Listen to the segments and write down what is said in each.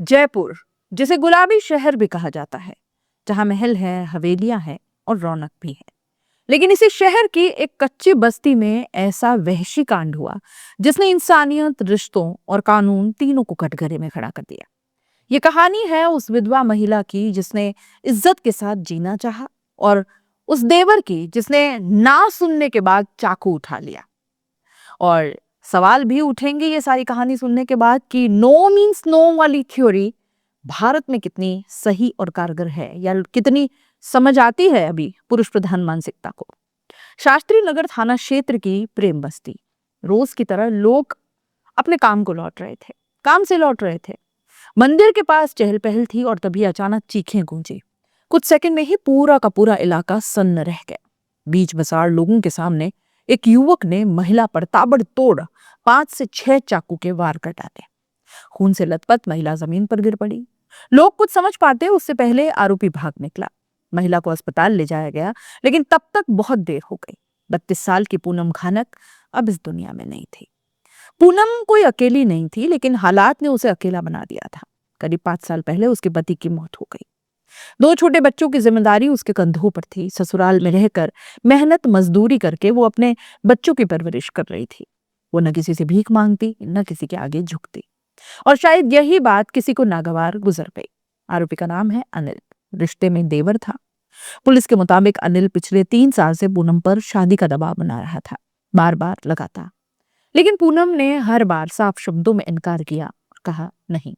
जयपुर, जिसे गुलाबी शहर भी कहा जाता है, जहां महल है, हवेलियां हैं और रौनक भी है। लेकिन इसी शहर की एक कच्ची बस्ती में ऐसा वहशी कांड हुआ जिसने इंसानियत, रिश्तों और कानून तीनों को कटघरे में खड़ा कर दिया। ये कहानी है उस विधवा महिला की जिसने इज्जत के साथ जीना चाहा, और उस देवर की जिसने ना सुनने के बाद चाकू उठा लिया। और सवाल भी उठेंगे ये सारी कहानी सुनने के बाद कि नो मीन्स नो वाली थ्योरी भारत में कितनी सही और कारगर है, या कितनी समझ आती है अभी पुरुष प्रधान मानसिकता को। शास्त्री नगर थाना क्षेत्र की प्रेम बस्ती। रोज की तरह लोग अपने काम को लौट रहे थे, काम से लौट रहे थे। मंदिर के पास चहल पहल थी और तभी अचानक चीखें गूंजी। कुछ सेकंड में ही पूरा का पूरा इलाका सन्न रह गया। बीच बसार लोगों के सामने एक युवक ने महिला पर ताबड़तोड़ 5 से 6 चाकू के वार कर डाले। खून से लथपथ महिला जमीन पर गिर पड़ी। लोग कुछ समझ पाते उससे पहले आरोपी भाग निकला। महिला को अस्पताल ले जाया गया, लेकिन तब तक बहुत देर हो गई। 32 साल की पूनम खानक अब इस दुनिया में नहीं थी। पूनम कोई अकेली नहीं थी, लेकिन हालात ने उसे अकेला बना दिया था। करीब 5 साल पहले उसके पति की मौत हो गई। 2 छोटे बच्चों की जिम्मेदारी उसके कंधों पर थी। ससुराल में रहकर मेहनत मजदूरी करके वो अपने बच्चों की परवरिश कर रही थी। वो न किसी से भीख मांगती, न किसी के आगे झुकती, और शायद यही बात किसी को नागवार गुजर गई। आरोपी का नाम है अनिल। रिश्ते में देवर था। पुलिस के मुताबिक अनिल पिछले 3 साल से पूनम पर शादी का दबाव बना रहा था, बार बार लगातार। लेकिन पूनम ने हर बार साफ शब्दों में इनकार किया और कहा नहीं।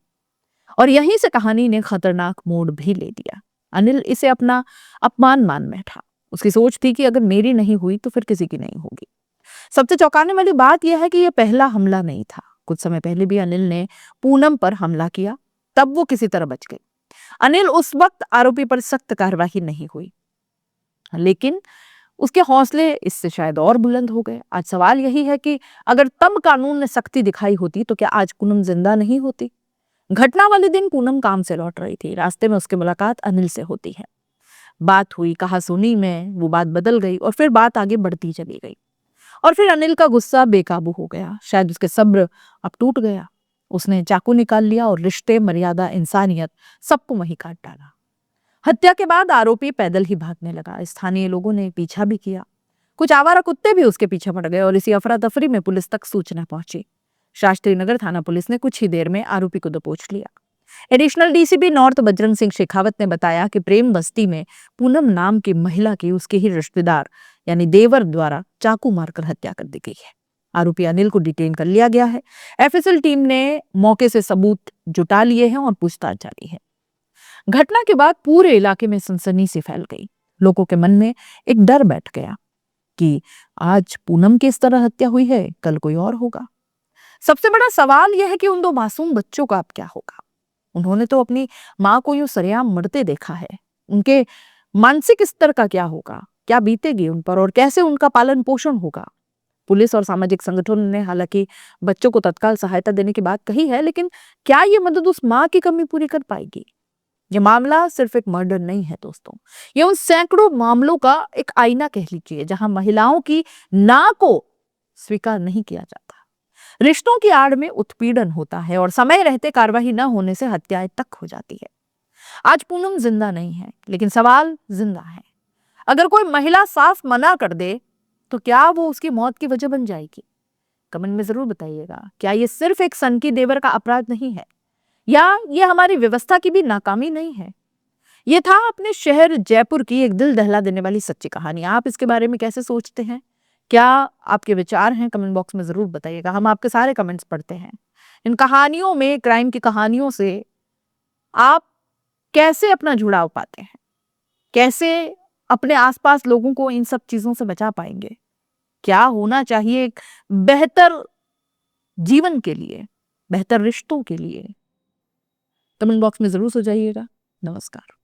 और यहीं से कहानी ने खतरनाक मोड़ भी ले दिया। अनिल इसे अपना अपमान मान बैठा। उसकी सोच थी कि अगर मेरी नहीं हुई तो फिर किसी की नहीं होगी। सबसे चौंकाने वाली बात यह है कि यह पहला हमला नहीं था। कुछ समय पहले भी अनिल ने पूनम पर हमला किया, तब वो किसी तरह बच गई। अनिल उस वक्त आरोपी पर सख्त कार्रवाई नहीं हुई, लेकिन उसके हौसले इससे शायद और बुलंद हो गए। आज सवाल यही है कि अगर तब कानून ने सख्ती दिखाई होती तो क्या आज पूनम जिंदा नहीं होती। घटना वाले दिन पूनम काम से लौट रही थी। रास्ते में उसकी मुलाकात अनिल से होती है। बात हुई, कहा सुनी में वो बात बदल गई और फिर बात आगे बढ़ती चली गई। और फिर अनिल का गुस्सा बेकाबू हो गया। शायद उसके सब्र अब टूट गया। उसने चाकू निकाल लिया और रिश्ते, मर्यादा, इंसानियत सबको वहीं काट डाला। हत्या के बाद आरोपी पैदल ही भागने लगा। स्थानीय लोगों ने पीछा भी किया। कुछ आवारा कुत्ते भी उसके पीछे पड़ गए और इसी अफरा तफरी में पुलिस तक सूचना पहुंची। शास्त्री नगर थाना पुलिस ने कुछ ही देर में आरोपी को दबोच लिया। Additional DCP north Bajrang Singh Shekhawat ने बताया कि प्रेम बस्ती में पूनम नाम की महिला की उसके ही रिश्तेदार यानी देवर द्वारा चाकू मारकर हत्या कर दी गई है। आरोपी अनिल को डिटेन कर लिया गया है। एफएसएल टीम ने मौके से सबूत जुटा लिए हैं और पूछताछ जारी है। घटना के बाद पूरे इलाके में सनसनी सी फैल गई। लोगों के मन में एक डर बैठ गया कि आज पूनम की इस तरह हत्या हुई है, कल कोई और होगा। सबसे बड़ा सवाल यह है कि उन 2 मासूम बच्चों का अब क्या होगा। उन्होंने तो अपनी मां को यूं सरेआम मरते देखा है। उनके मानसिक स्तर का क्या होगा, क्या बीतेगी उन पर, और कैसे उनका पालन पोषण होगा। पुलिस और सामाजिक संगठनों ने हालांकि बच्चों को तत्काल सहायता देने की बात कही है, लेकिन क्या ये मदद उस मां की कमी पूरी कर पाएगी। ये मामला सिर्फ एक मर्डर नहीं है दोस्तों, ये उन सैकड़ों मामलों का एक आईना कह लीजिए जहां महिलाओं की ना को स्वीकार नहीं किया जाता। रिश्तों की आड़ में उत्पीड़न होता है और समय रहते कार्रवाई न होने से हत्याएं तक हो जाती है। आज पूनम जिंदा नहीं है, लेकिन सवाल जिंदा है। अगर कोई महिला साफ मना कर दे तो क्या वो उसकी मौत की वजह बन जाएगी। कमेंट में जरूर बताइएगा, क्या ये सिर्फ एक सनकी देवर का अपराध नहीं है, या ये हमारी व्यवस्था की भी नाकामी नहीं है। ये था अपने शहर जयपुर की एक दिल दहला देने वाली सच्ची कहानी। आप इसके बारे में कैसे सोचते हैं, क्या आपके विचार हैं, कमेंट बॉक्स में जरूर बताइएगा। हम आपके सारे कमेंट्स पढ़ते हैं। इन कहानियों में, क्राइम की कहानियों से आप कैसे अपना जुड़ाव पाते हैं, कैसे अपने आसपास लोगों को इन सब चीजों से बचा पाएंगे, क्या होना चाहिए एक बेहतर जीवन के लिए, बेहतर रिश्तों के लिए। कमेंट बॉक्स में जरूर सुझाइएगा। नमस्कार।